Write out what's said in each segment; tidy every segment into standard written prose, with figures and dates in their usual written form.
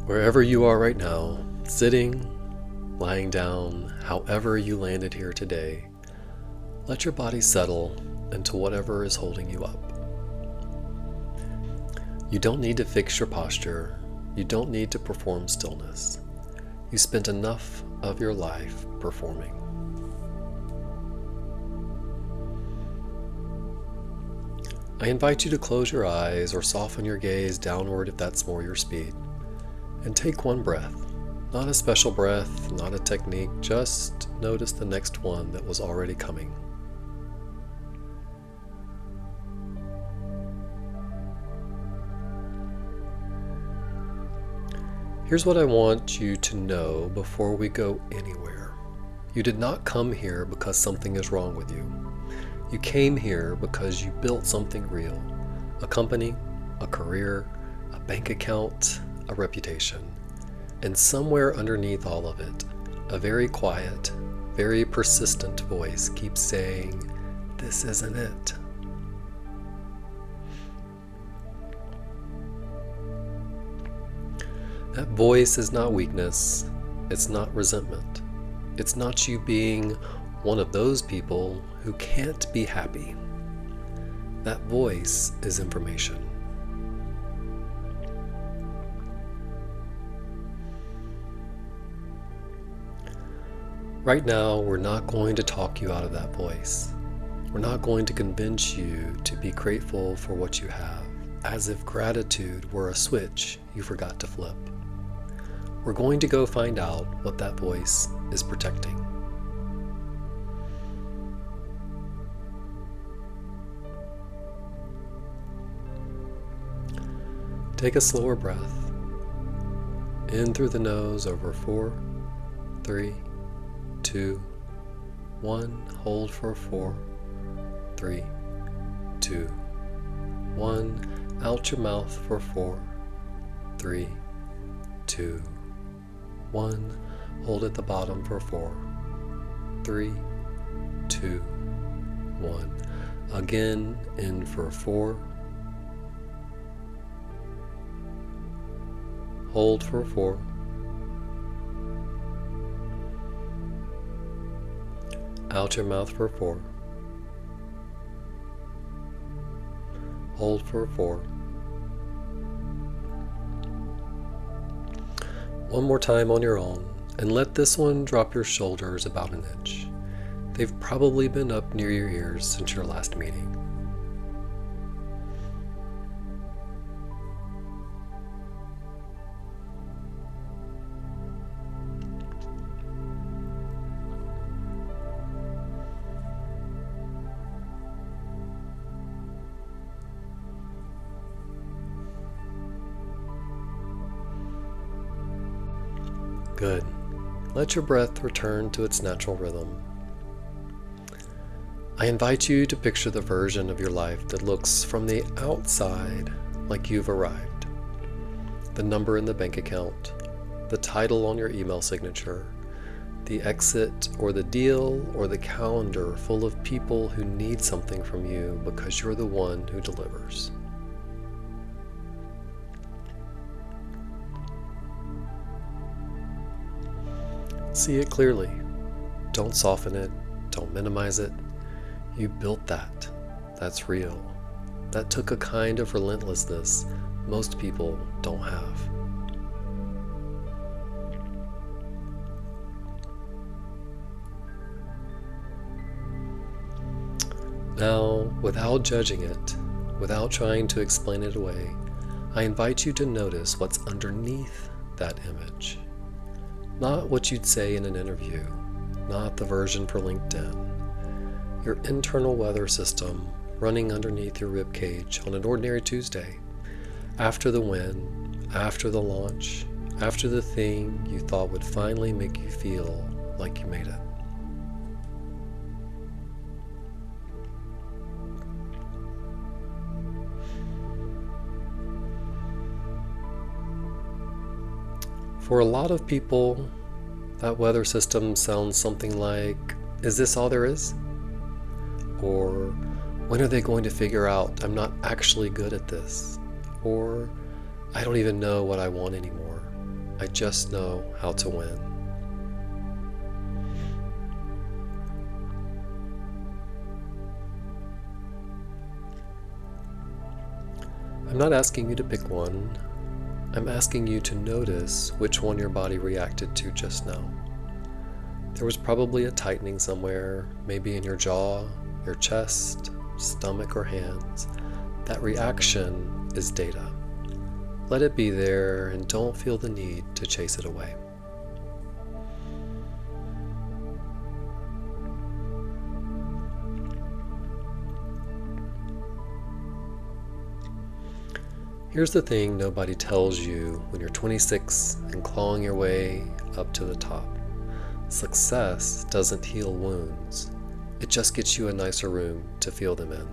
Wherever you are right now, sitting, lying down, however you landed here today, let your body settle into whatever is holding you up. You don't need to fix your posture. You don't need to perform stillness. You spent enough of your life performing. I invite you to close your eyes or soften your gaze downward if that's more your speed. And take one breath. Not a special breath, not a technique, just notice the next one that was already coming. Here's what I want you to know before we go anywhere. You did not come here because something is wrong with you. You came here because you built something real. A company, a career, a bank account, a reputation. And somewhere underneath all of it, a very quiet, very persistent voice keeps saying, "This isn't it." That voice is not weakness. It's not resentment. It's not you being one of those people who can't be happy. That voice is information. Right now, we're not going to talk you out of that voice. We're not going to convince you to be grateful for what you have, as if gratitude were a switch you forgot to flip. We're going to go find out what that voice is protecting. Take a slower breath. In through the nose over 4, 3, 2, 1. Hold for 4, 3, 2, 1. Out your mouth for 4, 3, 2, 1. Hold at the bottom for 4, 3, 2, 1. Again, in for 4. Hold for 4. Out your mouth for 4. Hold for 4. One more time on your own, and let this one drop your shoulders about an inch. They've probably been up near your ears since your last meeting. Good. Let your breath return to its natural rhythm. I invite you to picture the version of your life that looks from the outside like you've arrived. The number in the bank account, the title on your email signature, the exit or the deal or the calendar full of people who need something from you because you're the one who delivers. See it clearly. Don't soften it. Don't minimize it. You built that. That's real. That took a kind of relentlessness most people don't have. Now, without judging it, without trying to explain it away, I invite you to notice what's underneath that image. Not what you'd say in an interview, not the version for LinkedIn. Your internal weather system running underneath your rib cage on an ordinary Tuesday, after the win, after the launch, after the thing you thought would finally make you feel like you made it. For a lot of people, that weather system sounds something like, "Is this all there is?" Or, "When are they going to figure out I'm not actually good at this?" Or, "I don't even know what I want anymore." I just know how to win. I'm not asking you to pick one. I'm asking you to notice which one your body reacted to just now. There was probably a tightening somewhere, maybe in your jaw, your chest, stomach, or hands. That reaction is data. Let it be there and don't feel the need to chase it away. Here's the thing nobody tells you when you're 26 and clawing your way up to the top. Success doesn't heal wounds. It just gets you a nicer room to feel them in.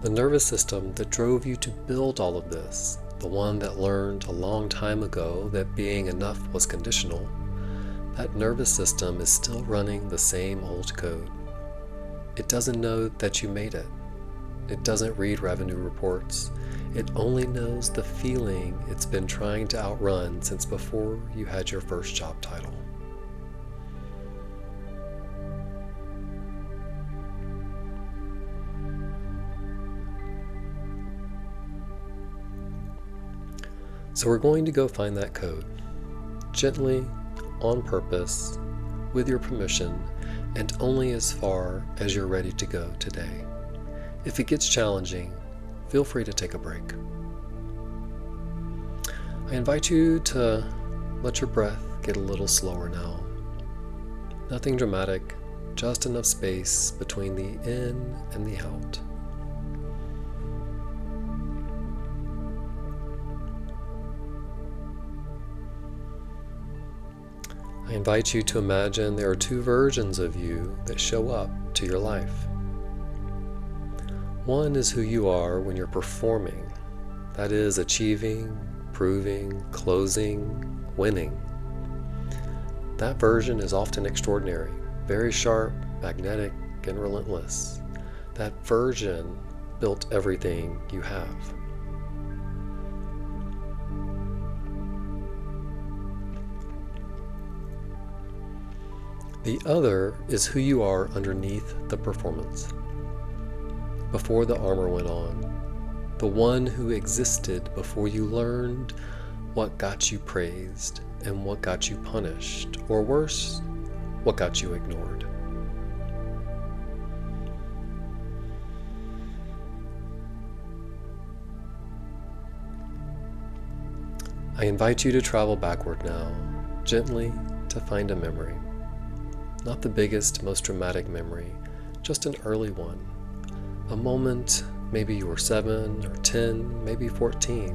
The nervous system that drove you to build all of this, the one that learned a long time ago that being enough was conditional, that nervous system is still running the same old code. It doesn't know that you made it. It doesn't read revenue reports. It only knows the feeling it's been trying to outrun since before you had your first job title. So we're going to go find that code, gently, on purpose, with your permission, and only as far as you're ready to go today. If it gets challenging, feel free to take a break. I invite you to let your breath get a little slower now. Nothing dramatic, just enough space between the in and the out. I invite you to imagine there are two versions of you that show up to your life. One is who you are when you're performing, that is, achieving, proving, closing, winning. That version is often extraordinary, very sharp, magnetic, and relentless. That version built everything you have. The other is who you are underneath the performance, before the armor went on, the one who existed before you learned what got you praised and what got you punished, or worse, what got you ignored. I invite you to travel backward now, gently, to find a memory. Not the biggest, most dramatic memory, just an early one. A moment, maybe you were 7 or 10, maybe 14,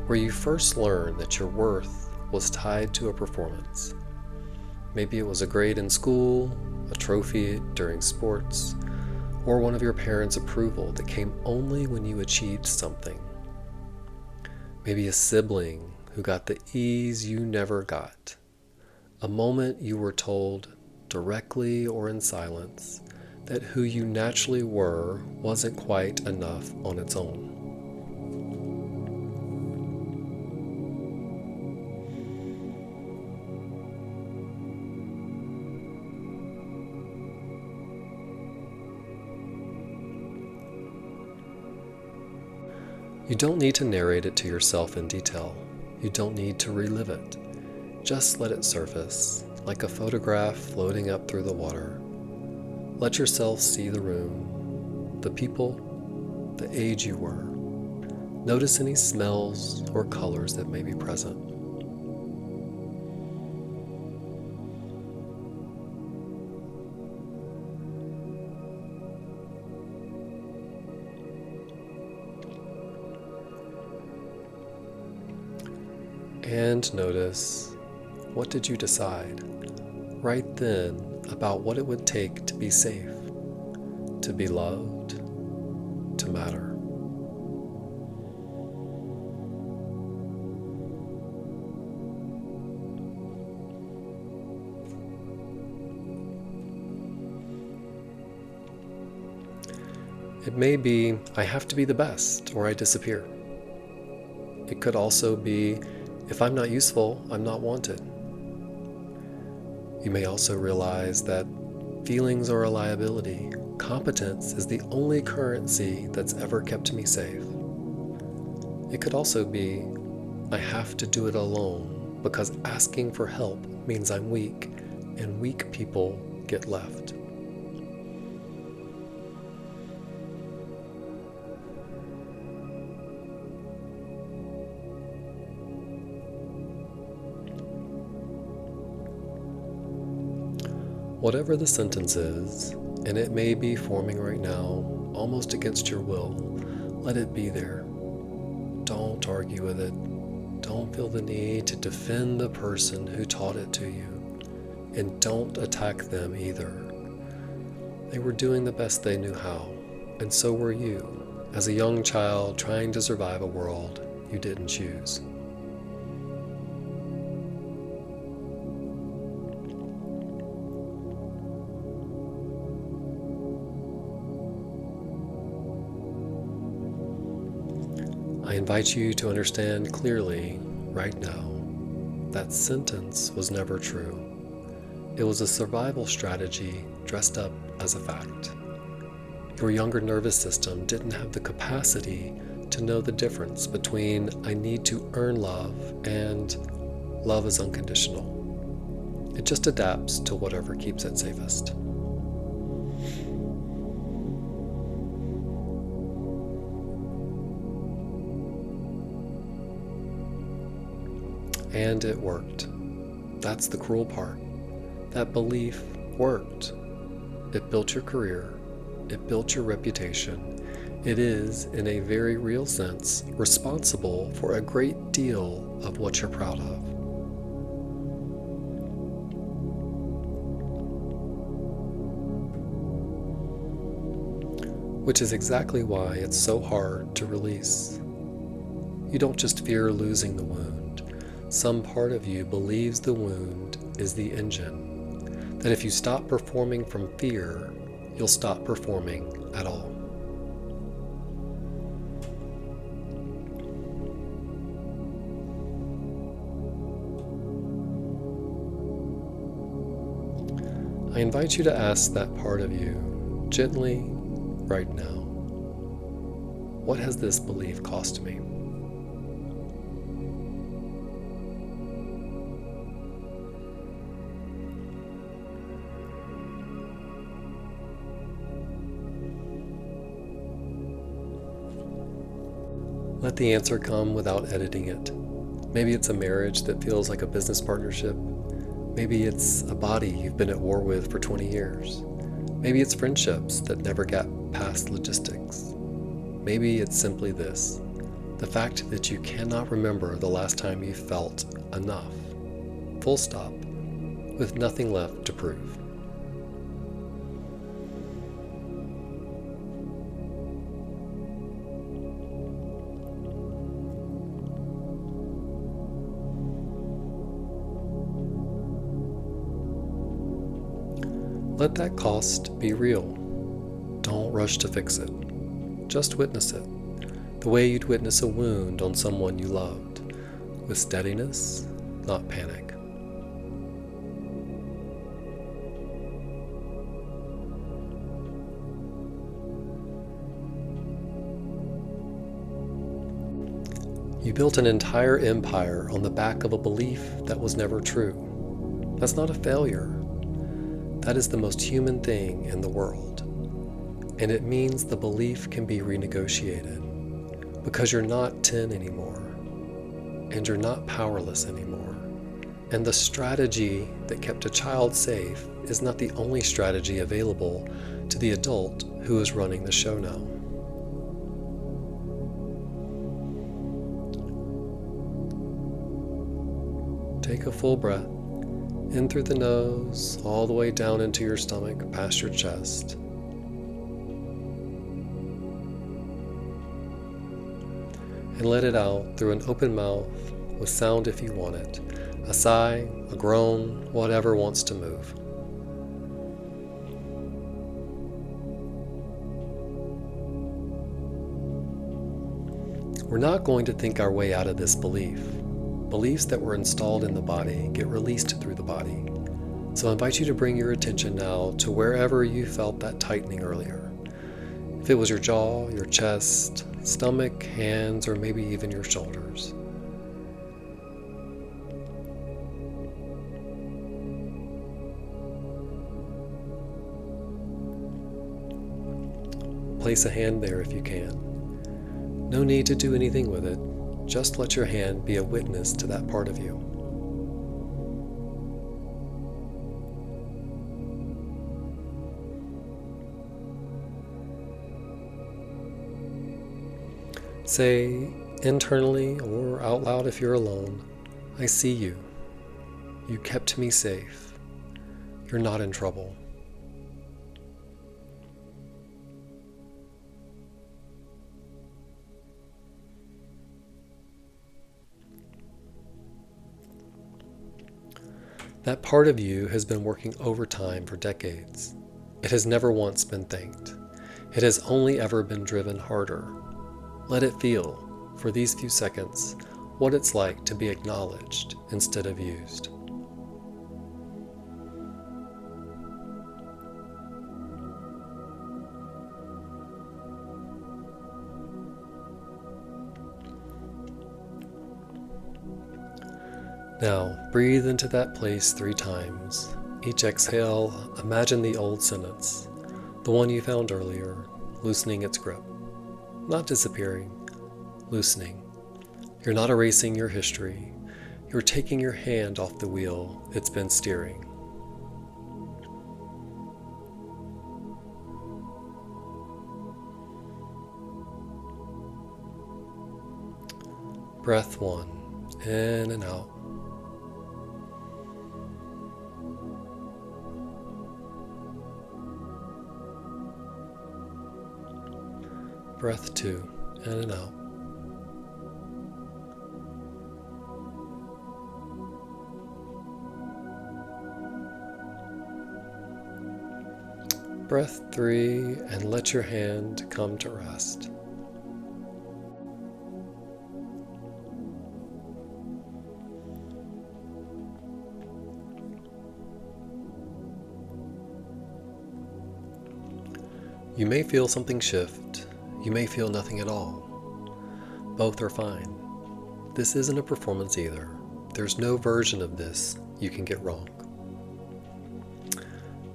where you first learned that your worth was tied to a performance. Maybe it was a grade in school, a trophy during sports, or one of your parents' approval that came only when you achieved something. Maybe a sibling who got the ease you never got. A moment you were told, directly or in silence, that who you naturally were wasn't quite enough on its own. You don't need to narrate it to yourself in detail. You don't need to relive it. Just let it surface, like a photograph floating up through the water. Let yourself see the room, the people, the age you were. Notice any smells or colors that may be present. And notice, what did you decide right then about what it would take to be safe, to be loved, to matter? It may be, I have to be the best or I disappear. It could also be, if I'm not useful, I'm not wanted. You may also realize that feelings are a liability. Competence is the only currency that's ever kept me safe. It could also be, I have to do it alone because asking for help means I'm weak, and weak people get left. Whatever the sentence is, and it may be forming right now, almost against your will, let it be there. Don't argue with it. Don't feel the need to defend the person who taught it to you. And don't attack them either. They were doing the best they knew how, and so were you, as a young child trying to survive a world you didn't choose. I invite you to understand clearly, right now, that sentence was never true. It was a survival strategy dressed up as a fact. Your younger nervous system didn't have the capacity to know the difference between I need to earn love and love is unconditional. It just adapts to whatever keeps it safest. And it worked. That's the cruel part. That belief worked. It built your career. It built your reputation. It is, in a very real sense, responsible for a great deal of what you're proud of. Which is exactly why it's so hard to release. You don't just fear losing the wound. Some part of you believes the wound is the engine, that if you stop performing from fear, you'll stop performing at all. I invite you to ask that part of you, gently, right now, what has this belief cost me? Let the answer come without editing it. Maybe it's a marriage that feels like a business partnership. Maybe it's a body you've been at war with for 20 years. Maybe it's friendships that never got past logistics. Maybe it's simply this, the fact that you cannot remember the last time you felt enough. Full stop, with nothing left to prove. Let that cost be real. Don't rush to fix it. Just witness it, the way you'd witness a wound on someone you loved, with steadiness, not panic. You built an entire empire on the back of a belief that was never true. That's not a failure. That is the most human thing in the world. And it means the belief can be renegotiated because you're not 10 anymore. And you're not powerless anymore. And the strategy that kept a child safe is not the only strategy available to the adult who is running the show now. Take a full breath. In through the nose, all the way down into your stomach, past your chest. And let it out through an open mouth with sound if you want it. A sigh, a groan, whatever wants to move. We're not going to think our way out of this belief. Beliefs that were installed in the body get released through the body. So I invite you to bring your attention now to wherever you felt that tightening earlier. If it was your jaw, your chest, stomach, hands, or maybe even your shoulders. Place a hand there if you can. No need to do anything with it. Just let your hand be a witness to that part of you. Say internally or out loud if you're alone, I see you. You kept me safe. You're not in trouble. That part of you has been working overtime for decades. It has never once been thanked. It has only ever been driven harder. Let it feel, for these few seconds, what it's like to be acknowledged instead of used. Now, breathe into that place 3 times. Each exhale, imagine the old sentence, the one you found earlier, loosening its grip. Not disappearing, loosening. You're not erasing your history. You're taking your hand off the wheel it's been steering. Breath 1, in and out. Breath 2, in and out. Breath 3, and let your hand come to rest. You may feel something shift. You may feel nothing at all. Both are fine. This isn't a performance either. There's no version of this you can get wrong.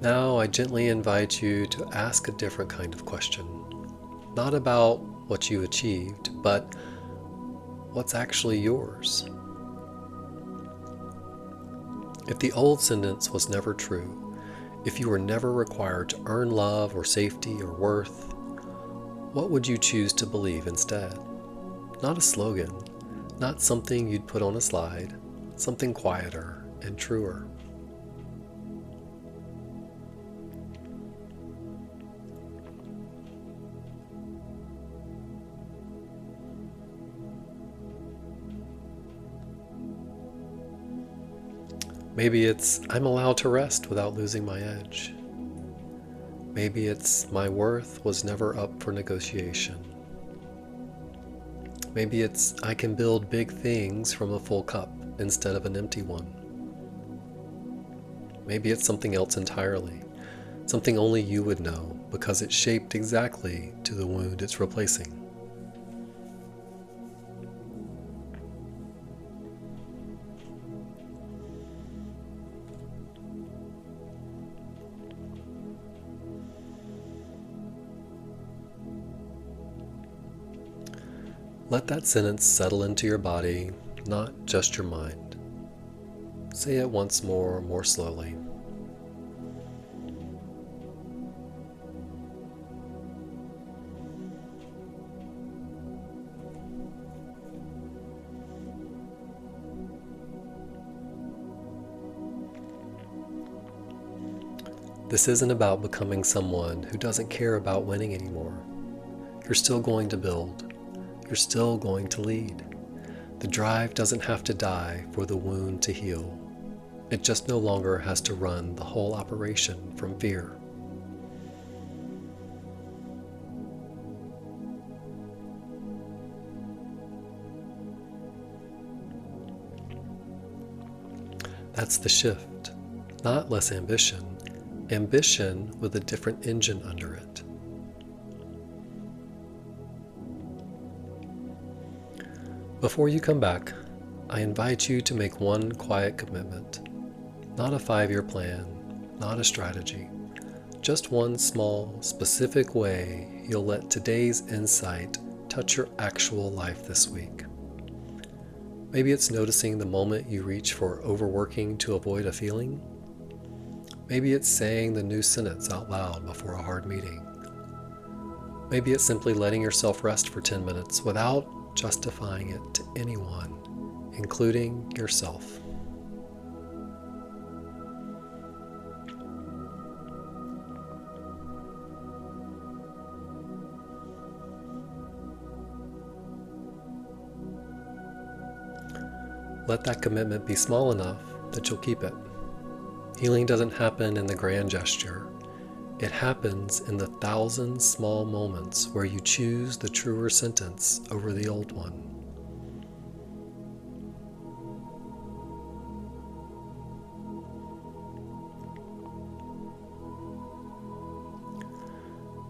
Now I gently invite you to ask a different kind of question. Not about what you achieved, but what's actually yours. If the old sentence was never true, if you were never required to earn love or safety or worth, what would you choose to believe instead? Not a slogan, not something you'd put on a slide, something quieter and truer. Maybe it's, I'm allowed to rest without losing my edge. Maybe it's, my worth was never up for negotiation. Maybe it's, I can build big things from a full cup instead of an empty one. Maybe it's something else entirely, something only you would know because it's shaped exactly to the wound it's replacing. Let that sentence settle into your body, not just your mind. Say it once more slowly. This isn't about becoming someone who doesn't care about winning anymore. You're still going to build. You're still going to lead. The drive doesn't have to die for the wound to heal. It just no longer has to run the whole operation from fear. That's the shift. Not less ambition. Ambition with a different engine under it. Before you come back, I invite you to make one quiet commitment. Not a 5-year plan, not a strategy. Just one small, specific way you'll let today's insight touch your actual life this week. Maybe it's noticing the moment you reach for overworking to avoid a feeling. Maybe it's saying the new sentence out loud before a hard meeting. Maybe it's simply letting yourself rest for 10 minutes without justifying it to anyone, including yourself. Let that commitment be small enough that you'll keep it. Healing doesn't happen in the grand gesture. It happens in the 1,000 small moments where you choose the truer sentence over the old one.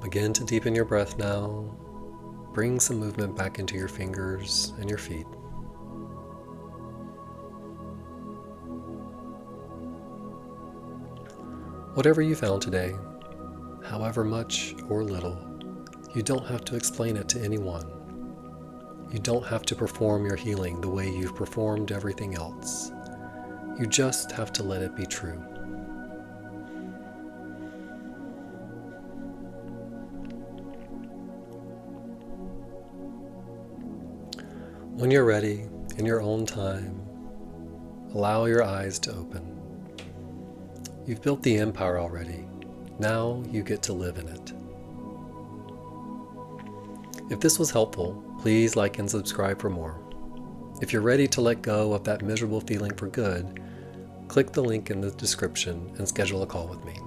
Begin to deepen your breath now. Bring some movement back into your fingers and your feet. Whatever you found today, however much or little, you don't have to explain it to anyone. You don't have to perform your healing the way you've performed everything else. You just have to let it be true. When you're ready, in your own time, allow your eyes to open. You've built the empire already. Now you get to live in it. If this was helpful, please like and subscribe for more. If you're ready to let go of that miserable feeling for good, click the link in the description and schedule a call with me.